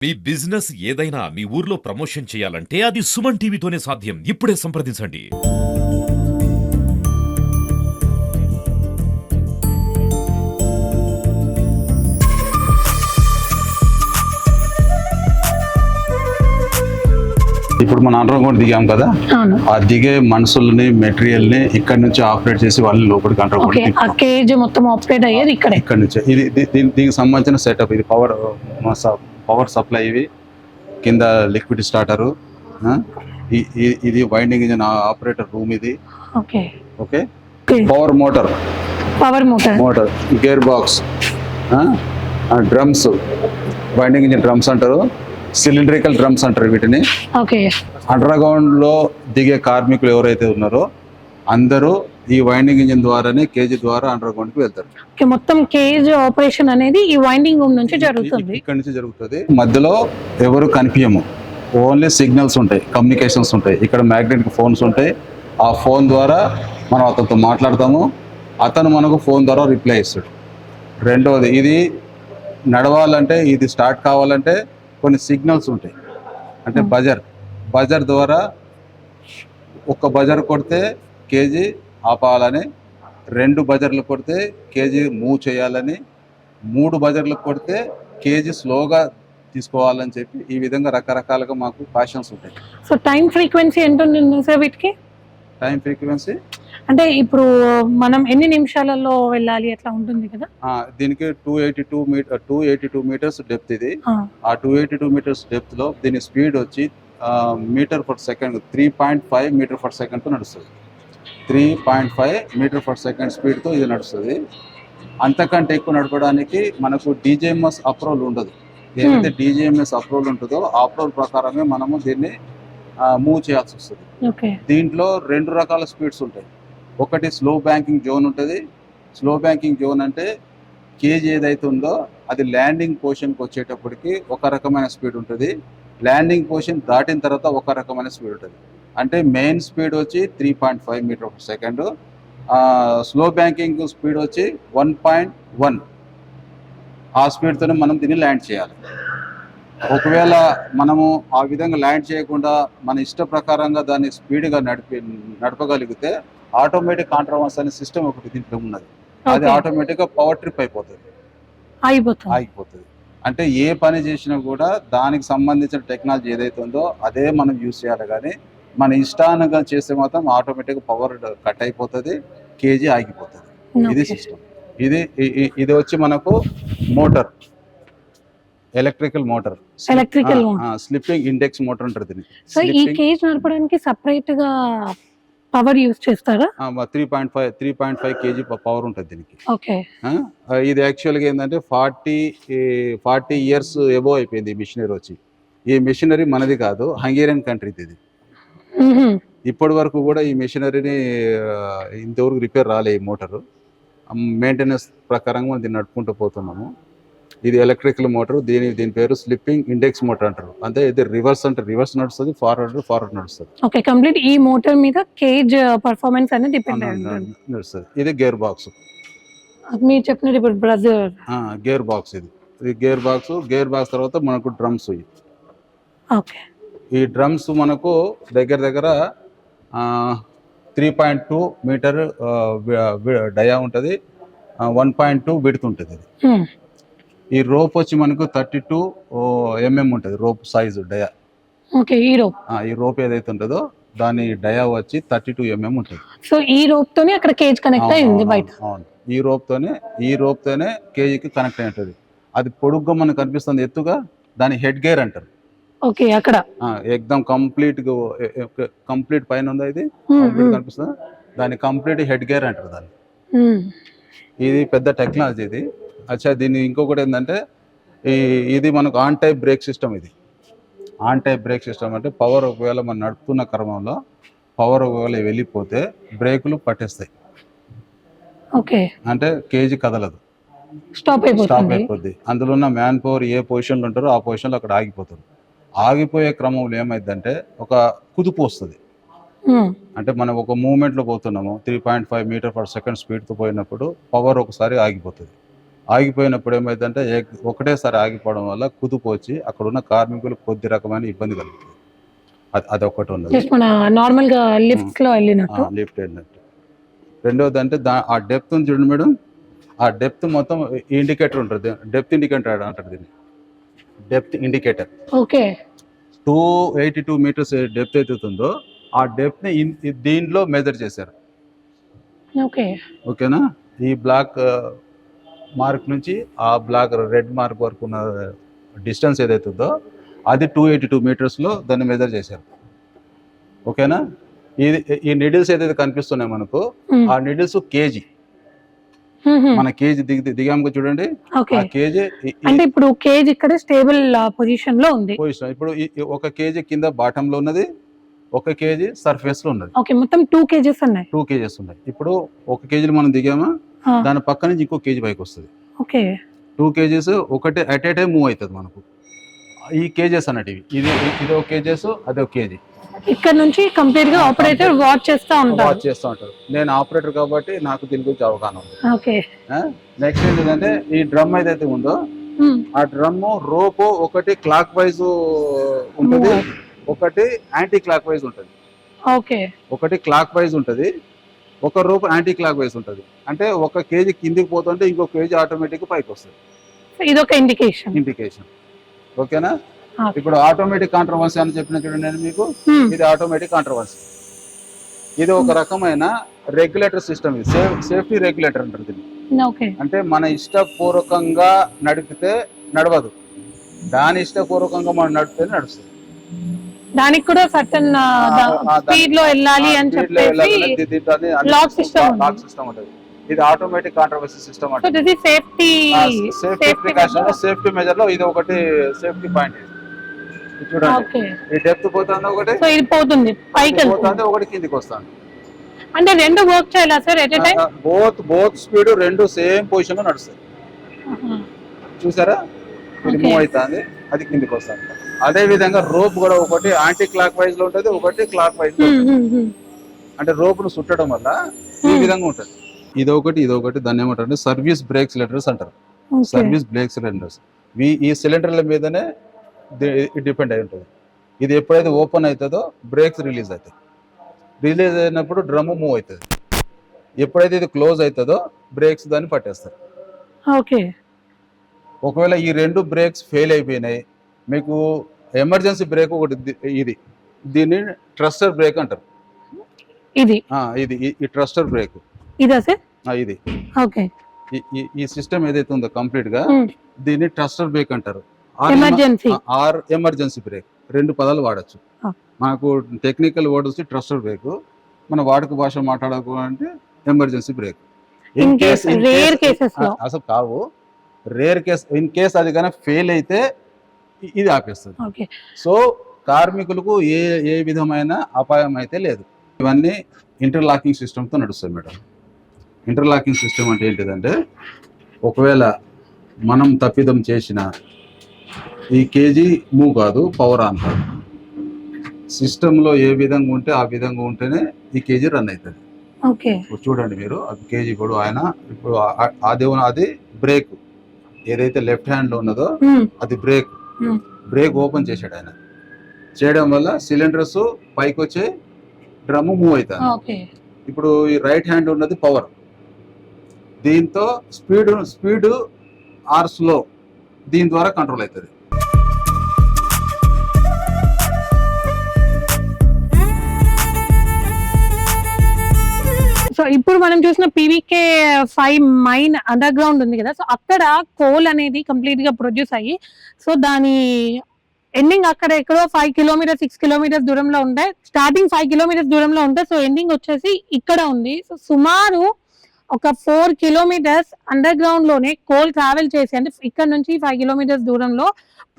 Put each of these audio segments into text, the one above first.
మీ business ఏదైనా మీ ఊర్లో promotion చేయాలంటే అది సుమన్ టీవీతోనే సాధ్యం. ఇప్పుడే సంప్రదించండి. ఇప్పుడు మన అండర్ గ్రౌండ్ దిగాం కదా, ఆ దిగే మనుషుల్ని మెటీరియల్ ని ఇక్కడ నుంచి ఆపరేట్ చేసి వాళ్ళని లోపలికి అండర్ గ్రౌండ్ కేజ్ మొత్తం ఆపరేట్ అయ్యేది ఇక్కడ నుంచి. ఇది దీనికి సంబంధించిన సెటప్. ఇది పవర్ సప్లై, ఇవి కింద లిక్విడ్ స్టార్టరు, ఇది వైండింగ్ ఇంజిన్ ఆపరేటర్ రూమ్, ఇది okay power motor gear box, drums, winding engine drums అంటారు, సిలిండ్రికల్ డ్రమ్స్ అంటారు వీటిని. అండర్ గ్రౌండ్ లో దిగే కార్మికులు ఎవరైతే ఉన్నారో అందరూ ఈ వైండింగ్ ఇంజిన్ ద్వారానే కేజీ ద్వారా అండర్ గ్రౌండ్ కి వెళ్తారు. మొత్తం కేజ్ ఆపరేషన్ అనేది ఈ వైండింగ్ రూమ్ నుంచి జరుగుతుంది. ఇక్కడ నుంచి జరుగుతుంది. మధ్యలో ఎవరు కనిపించము, ఓన్లీ సిగ్నల్స్ ఉంటాయి, కమ్యూనికేషన్స్ ఉంటాయి. ఇక్కడ మ్యాగ్నెటిక్ ఫోన్స్ ఉంటాయి. ఆ ఫోన్ ద్వారా మనం అతనితో మాట్లాడతాము, అతను మనకు ఫోన్ ద్వారా రిప్లై ఇస్తాడు. రెండవది, ఇది నడవాలంటే, ఇది స్టార్ట్ కావాలంటే కొన్ని సిగ్నల్స్ ఉంటాయి. అంటే బజర్ ద్వారా ఒక్క బజర్ కొడితే కేజీ ఆపాలని, 2 బజర్లు కొడితే కేజీ మూవ్ చేయాలని, 3 బజర్లు కొడితే కేజీ స్లోగా తీసుకోవాలని చెప్పి ఈ విధంగా రకరకాలుగా మాకు కాషన్స్ ఉంటాయి. సో టైం ఫ్రీక్వెన్సీ ఎంత ఉంటుంది సార్ వీటికి? టైం ఫ్రీక్వెన్సీ అంటే ఇప్పుడు మనం ఎన్ని నిమిషాలలో వెళ్ళాలి అట్లా ఉంటుంది కదా. దీనికి 282 మీటర్స్ డెప్త్. ఇది ఆ 282 మీటర్స్ డెప్త్ లో దీని స్పీడ్ వచ్చి meter per second 3.5 meter per second తో నడుస్తుంది. 3.5 మీటర్ పర్ సెకండ్ స్పీడ్ తో ఇది నడుస్తుంది. అంతకంటే ఎక్కువ నడపడానికి మనకు డీజీఎంఎస్ అప్రూవల్ ఉండదు. ఏదైతే డీజీఎంఎస్ అప్రూవల్ ఉంటుందో ఆ అప్రూవల్ ప్రకారమే మనము దీన్ని మూవ్ చేయాల్సి వస్తుంది. దీంట్లో 2 రకాల స్పీడ్స్ ఉంటాయి. ఒకటి స్లో బ్యాంకింగ్ జోన్ ఉంటుంది. స్లో బ్యాంకింగ్ జోన్ అంటే కేజీ ఏదైతే ఉందో అది ల్యాండింగ్ పొజిషన్కి వచ్చేటప్పటికి ఒక రకమైన స్పీడ్ ఉంటుంది, ల్యాండింగ్ పొజిషన్ దాటిన తర్వాత ఒక రకమైన స్పీడ్ ఉంటుంది. అంటే మెయిన్ స్పీడ్ వచ్చి 3.5 meter per second, slow banking speed వచ్చి 1.1. ఆ స్పీడ్తోనే మనం దీన్ని ల్యాండ్ చేయాలి. ఒకవేళ మనము ఆ విధంగా ల్యాండ్ చేయకుండా మన ఇష్ట ప్రకారంగా దాన్ని స్పీడ్గా నడపగలిగితే ఆటోమేటిక్ కాంట్రవర్స్ అనే సిస్టమ్ ఒకటి దీంట్లో ఉన్నది. అది ఆటోమేటిక్గా పవర్ ట్రిప్ ఆగిపోతుంది. అంటే ఏ పని చేసినా కూడా దానికి సంబంధించిన టెక్నాలజీ ఏదైతే ఉందో అదే మనం యూజ్ చేయాలి. కానీ మన ఇష్టానుగా చేస్తే మాత్రం ఆటోమేటిక్గా పవర్ కట్ అయిపోతుంది, కేజీ ఆగిపోతుంది. ఇది సిస్టమ్. ఇది వచ్చి మనకు motor, electrical motor, slipping index motor అంటారు దీన్ని. సో ఈ కేజ్ నడపడానికి సెపరేట్ గా పవర్ యూస్ చేస్తారా? 3.5 కేజీ పవర్ ఉంటుంది దీనికి. ఇది యాక్చువల్గా ఏంటంటే 40 ఇయర్స్ ఎబో అయిపోయింది ఈ మిషనరీ వచ్చి. ఈ మిషనరీ మనది కాదు, హంగేరియన్ కంట్రీది. ఇది ఇప్పటి వరకు కూడా ఈ మిషనరీని ఇంతవరకు రిపేర్ రాలే. ఈ మోటారు మెయింటెనెన్స్ ప్రకారంగా మనం దీన్ని నడుపుకుంటూ పోతున్నాము. ఇది ఎలక్ట్రికల్ మోటార్. దీని పేరు స్లిప్పింగ్ ఇండెక్స్ మోటార్ అంటారు. అంటే ఇది రివర్స్ నడుస్తుంది, ఫార్వర్డ్ నడుస్తుంది. ఓకే, కంప్లీట్ ఈ మోటార్ మీద కేజ్ పర్ఫార్మెన్స్ అనేది డిపెండ్ అయి నడుస్తుంది. ఇది గేర్ బాక్స్. మీరు చెప్పినట్టు ఇప్పుడు బ్రదర్ గేర్ బాక్స్. ఇది గేర్ బాక్స్ తర్వాత మనకు డ్రమ్స్. ఓకే, ఈ డ్రమ్స్ మనకు దగ్గర 3.2 మీటర్ డయా ఉంటుంది, 1.2 విడ్త్ ఉంటుంది. ఇది ఈ రోప్ వచ్చి మనకు 32 mm ఉంటుంది రోప్ సైజు డయా. ఈ రోప్ ఏదైతే ఉంటుందో దాని డయా వచ్చి 32 mm ఉంటుంది. సో ఈ రోప్ తోనే అక్కడ కేజ్ కనెక్ట్ అయింది బయట. అవును, ఈ రోప్ తోనే కేజీకి కనెక్ట్ అయి ఉంటుంది. అది పొడుగ్గా మనకు కనిపిస్తుంది, ఎత్తుగా. దాని హెడ్ గేర్ అంటారు. ఓకే, అక్కడ ఎక్దమ్ కంప్లీట్ పైన ఉందా, ఇది కనిపిస్తుంది. దాని కంప్లీట్ హెడ్ గేర్ అంటారు దాన్ని. ఇది పెద్ద టెక్నాలజీ ఇది. అచ్చా, దీన్ని ఇంకొకటి ఏంటంటే ఇది మనకు ఆన్ టైప్ బ్రేక్ సిస్టమ్. ఇది ఆన్ టైప్ బ్రేక్ సిస్టమ్ అంటే పవర్ ఒకవేళ మనం నడుపుతున్న క్రమంలో పవర్ ఒకవేళ వెళ్ళిపోతే బ్రేకులు పట్టేస్తాయి. ఓకే, అంటే కేజీ కదలదు, స్టాప్ అయిపోద్ది. అందులో ఉన్న మ్యాన్ పవర్ ఏ పొజిషన్లో ఉంటారో ఆ పొజిషన్లో అక్కడ ఆగిపోతారు. ఆగిపోయే క్రమంలో ఏమైందంటే ఒక కుదుపు వస్తుంది. అంటే మనం ఒక మూవ్మెంట్లో పోతున్నాము, 3.5 మీటర్ పర్ సెకండ్ స్పీడ్తో పోయినప్పుడు పవర్ ఒకసారి ఆగిపోతుంది. ఆగిపోయినప్పుడు ఏమైందంటే ఒకటేసారి ఆగిపోవడం వల్ల కుదుపు వచ్చి అక్కడ ఉన్న కార్మికులు కొద్ది రకమైన ఇబ్బంది కలుగుతుంది. అది ఒకటి ఉన్నది, జస్ట్ మన నార్మల్ గా లిఫ్ట్స్ లో వెళ్ళినట్టు. లిఫ్ట్ వెళ్ళినట్టు. రెండవది అంటే ఆ డెప్త్ ఉంది చూడండి మేడం, ఆ డెప్త్ మొత్తం ఇండికేటర్ ఉంటుంది, డెప్త్ ఇండికేటర్ అంటారు దీన్ని, depth indicator. Okay, 282 meters depth అవుతుందో ఆ డెప్త్ ని దీంట్లో మెజర్ చేశారు. ఓకే, ఓకేనా? ఈ బ్లాక్ మార్క్ నుంచి ఆ బ్లాక్ రెడ్ మార్క్ వరకు ఉన్న డిస్టెన్స్ ఏదైతుందో అది 282 మీటర్స్లో దాన్ని మెజర్ చేశారు. ఓకేనా? ఈ నిడిల్స్ ఏదైతే కనిపిస్తున్నాయి మనకు, ఆ నిడిల్స్ కేజీ, మన కేజీ దిగాము చూడండి, ఆ కేజీ. అంటే ఇప్పుడు కేజీ ఇక్కడ స్టేబుల్ పొజిషన్ లో ఉంది. ఇప్పుడు ఒక కేజీ కింద బాటమ్ లో ఉన్నది, ఒక కేజీ సర్ఫేస్ లో ఉన్నది. ఓకే, మొత్తం 2 కేజీస్ ఉన్నాయి. 2 కేజీస్ ఉన్నాయి. ఇప్పుడు 1 కేజీ మనం దిగామా, దాని పక్క నుంచి ఇంకో కేజీ పైకి వస్తుంది. ఓకే, 2 కేజీస్ ఒకటే అట్ ఏ టైం మూవ్ అవుతుంది మనకు. ఈ కేజెస్ అన్నట్టు ఇది 1 కేజెస్, అది 1 కేజీ. ఇక్కడ నుంచి కంప్లీట్ గా ఆపరేటర్ వాచ్ చేస్తూ ఉంటారు. నేను ఆపరేటర్ కాబట్టి నాకు దీని గురించి అవగాహన ఉంది. ఓకే, నెక్స్ట్ ఏంటంటే ఈ డ్రమ్ ఏదైతే ఉందో ఆ డ్రమ్ రోప్ ఒకటి క్లాక్ వైజ్ ఉంటుంది, ఒకటి యాంటీ క్లాక్ వైజ్ ఉంటుంది. ఓకే, ఒకటి క్లాక్ వైజ్ ఉంటుంది, ఒక రోప్ యాంటీ క్లాక్ వైజ్ ఉంటుంది. అంటే 1 కేజీ కిందికి పోతుంటే ఇంకో కేజీ ఆటోమేటిక్ పైకి వస్తుంది. ఇది ఒక ఇండికేషన్. ఓకేనా? ఇప్పుడు ఆటోమేటిక్ కాంట్రవర్సీ అని చెప్పిన చూడండి నేను మీకు, ఇది ఆటోమేటిక్ కాంట్రవర్సీ. ఇది ఒక రకమైన రెగ్యులేటర్ సిస్టమ్, ఇది సేఫ్టీ రెగ్యులేటర్ అంటారు దీన్ని. అంటే మన ఇష్టపూర్వకంగా నడిపితే నడవదు, దాని ఇష్టపూర్వకంగా మనం నడిపితే నడుస్తుంది. దానికి కూడా సర్టన్ స్పీడ్ లో వెళ్ళాలి అని చెప్పేసి లాక్ సిస్టమ్ ఉంటుంది. ఇది ఆటోమేటిక్ కాంట్రవర్సీ సిస్టమ్ అంటే సేఫ్టీ ప్రికాషన్, సేఫ్టీ మెజర్ లో ఇది ఒకటి సేఫ్టీ పాయింట్. చూడండి, ఈ డెప్త్ పోతుంది, ఒకటి పోతుంది పైకి పోతుంది, ఒకటి కిందికి వస్తుంది. అంటే రెండు వర్క్ చేయాలా sir at a time? Both speed రెండు సేమ్ పొజిషన్ లో నడుస్తాయి. చూసారా, ఇది మూవ్ అవుతుంది, అది కిందికి వస్తుంది. అదే విధంగా రోప్ కూడా ఒకటి యాంటీ క్లాక్ వైజ్ లో ఉంటుంది, ఒకటి క్లాక్ వైజ్ లో ఉంటుంది. అంటే రోప్ ను చుట్టడం వల్ల ఈ విధంగా ఉంటుంది. ఇదొకటి దాన్ని ఏమంటారు, సర్వీస్ బ్రేక్ సిలిండర్స్ అంటారు. సర్వీస్ బ్రేక్ సిలిండర్స్ ఈ సిలిండర్ల మీదనే డిపెండ్ అయి ఉంటుంది. ఇది ఎప్పుడైతే ఓపెన్ అవుతుందో బ్రేక్స్ రిలీజ్ అవుతాయి. రిలీజ్ అయినప్పుడు డ్రమ్ మూవ్ అవుతుంది. ఎప్పుడైతే ఇది క్లోజ్ అవుతుందో బ్రేక్స్ దాన్ని పట్టేస్తారు. ఓకే, ఒకవేళ ఈ 2 బ్రేక్స్ ఫెయిల్ అయిపోయినాయి, మీకు ఎమర్జెన్సీ బ్రేక్ ఒకటి, దీన్ని ట్రస్టర్ బ్రేక్ అంటారు. ఇది ఈ ట్రస్టర్ బ్రేక్ ఇది. ఈ సిస్టమ్ ఏదైతే ఉందో కంప్లీట్ గా దీన్ని ట్రస్టర్ బ్రేక్ అంటారు. ఎమర్జెన్సీ బ్రేక్, 2 పదాలు వాడచ్చు. మనకు టెక్నికల్ వర్డ్ వచ్చి ట్రస్టర్ బ్రేక్, మన వాడుక భాష మాట్లాడాలంటే ఎమర్జెన్సీ బ్రేక్. అసలు కావు, రేర్ కేస్, ఇన్ కేస్ అది కనుక ఫెయిల్ అయితే ఇది ఆపేస్తుంది. సో కార్మికులకు ఏ విధమైన అపాయం అయితే లేదు. ఇవన్నీ ఇంటర్లాకింగ్ సిస్టమ్తో నడుస్తాయి మేడం. ఇంటర్లాకింగ్ సిస్టమ్ అంటే ఏంటిదంటే, ఒకవేళ మనం తప్పిదం చేసిన ఈ కేజీ మూవ్ కాదు, పవర్ ఆన్ కాదు. సిస్టంలో ఏ విధంగా ఉంటే ఆ విధంగా ఉంటేనే ఈ కేజీ రన్ అవుతుంది. చూడండి మీరు, కేజీ ఇప్పుడు ఆయన ఇప్పుడు అది బ్రేక్ ఏదైతే లెఫ్ట్ హ్యాండ్ లో ఉన్నదో అది బ్రేక్ ఓపెన్ చేశాడు ఆయన. చేయడం వల్ల సిలిండర్స్ పైకి వచ్చే డ్రమ్ మూవ్ అవుతుంది. ఇప్పుడు ఈ రైట్ హ్యాండ్ ఉన్నది పవర్, దీంతో స్పీడ్ ఆర్ స్లో దీని ద్వారా కంట్రోల్ అవుతుంది. సో ఇప్పుడు మనం చూసిన పీవీకే 5 మైన్ అండర్ గ్రౌండ్ ఉంది కదా, సో అక్కడ కోల్ అనేది కంప్లీట్ గా ప్రొడ్యూస్ అయ్యి, సో దాని ఎండింగ్ అక్కడ ఎక్కడో 5 కిలోమీటర్స్ 6 కిలోమీటర్స్ దూరంలో ఉంటాయి. స్టార్టింగ్ 5 కిలోమీటర్స్ దూరంలో ఉంటాయి, సో ఎండింగ్ వచ్చేసి ఇక్కడ ఉంది. సో సుమారు ఒక 4 కిలోమీటర్స్ అండర్ గ్రౌండ్ లోనే కోల్ ట్రావెల్ చేసి, అంటే ఇక్కడ నుంచి 5 కిలోమీటర్స్ దూరంలో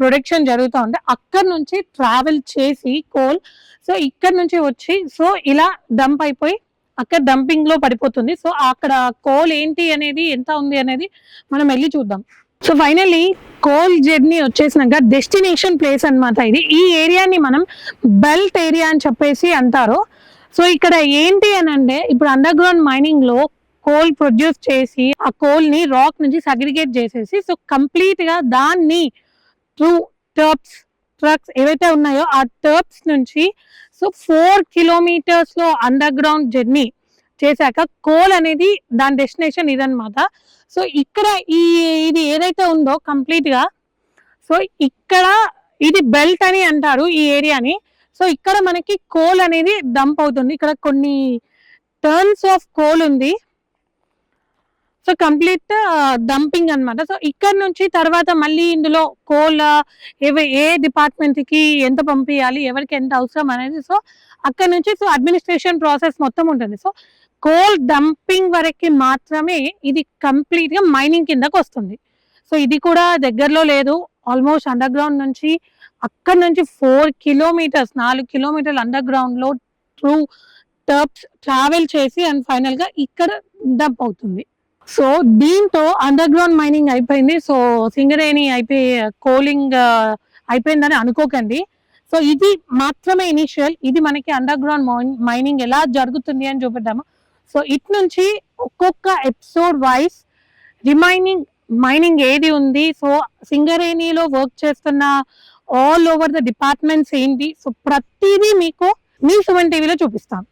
ప్రొడక్షన్ జరుగుతూ ఉంటే అక్కడ నుంచి ట్రావెల్ చేసి కోల్, సో ఇక్కడ నుంచి వచ్చి సో ఇలా డంప్ అయిపోయి అక్కడ డంపింగ్ లో పడిపోతుంది. సో అక్కడ కోల్ ఏంటి అనేది, ఎంత ఉంది అనేది మనం వెళ్ళి చూద్దాం. సో ఫైనల్లీ కోల్ జర్నీ వచ్చేసినాక డెస్టినేషన్ ప్లేస్ అన్నమాట ఇది. ఈ ఏరియాని మనం బెల్ట్ ఏరియా అని చెప్పేసి అంటారు. సో ఇక్కడ ఏంటి అని అంటే, ఇప్పుడు అండర్ గ్రౌండ్ మైనింగ్ లో కోల్ ప్రొడ్యూస్ చేసి ఆ కోల్ ని రాక్ నుంచి సగ్రిగేట్ చేసేసి సో కంప్లీట్ గా దాన్ని త్రూ టర్ప్స్ ట్రక్స్ ఏవైతే ఉన్నాయో ఆ టర్ప్స్ నుంచి సో 4 కిలోమీటర్స్ లో అండర్ గ్రౌండ్ జర్నీ చేశాక కోల్ అనేది దాని డెస్టినేషన్ ఇదన్నమాట. సో ఇక్కడ ఇది ఏదైతే ఉందో కంప్లీట్ గా సో ఇక్కడ ఇది బెల్ట్ అని అంటారు ఈ ఏరియాని. సో ఇక్కడ మనకి కోల్ అనేది డంప్ అవుతుంది. ఇక్కడ కొన్ని టర్న్స్ ఆఫ్ కోల్ ఉంది. సో కంప్లీట్ డంపింగ్ అన్నమాట. సో ఇక్కడ నుంచి తర్వాత మళ్ళీ ఇందులో కోల్ ఏ డిపార్ట్మెంట్ కి ఎంత పంపించాలి, ఎవరికి ఎంత అవసరం అనేది సో అక్కడ నుంచి సో అడ్మినిస్ట్రేషన్ ప్రాసెస్ మొత్తం ఉంటుంది. సో కోల్ డంపింగ్ వరకు మాత్రమే ఇది కంప్లీట్ గా మైనింగ్ కిందకు వస్తుంది. సో ఇది కూడా దగ్గరలో లేదు. ఆల్మోస్ట్ అండర్ గ్రౌండ్ నుంచి అక్కడ నుంచి 4 కిలోమీటర్స్ 4 కిలోమీటర్లు అండర్ గ్రౌండ్ లో త్రూ టర్ప్స్ ట్రావెల్ చేసి అండ్ ఫైనల్ గా ఇక్కడ డంప్ అవుతుంది. సో దీంతో అండర్ గ్రౌండ్ మైనింగ్ అయిపోయింది. సో సింగరేణి కోలింగ్ అయిపోయిందని అనుకోకండి. సో ఇది మాత్రమే ఇనిషియల్. ఇది మనకి అండర్ గ్రౌండ్ మైనింగ్ ఎలా జరుగుతుంది అని చూపిద్దాము. సో ఇటు నుంచి ఒక్కొక్క ఎపిసోడ్ వైజ్ రిమైనింగ్ మైనింగ్ ఏది ఉంది, సో సింగరేణిలో వర్క్ చేస్తున్న ఆల్ ఓవర్ ద డిపార్ట్మెంట్స్ ఏంటి, సో ప్రతిదీ మీకు మీ సుమన్ టీవీలో చూపిస్తాం.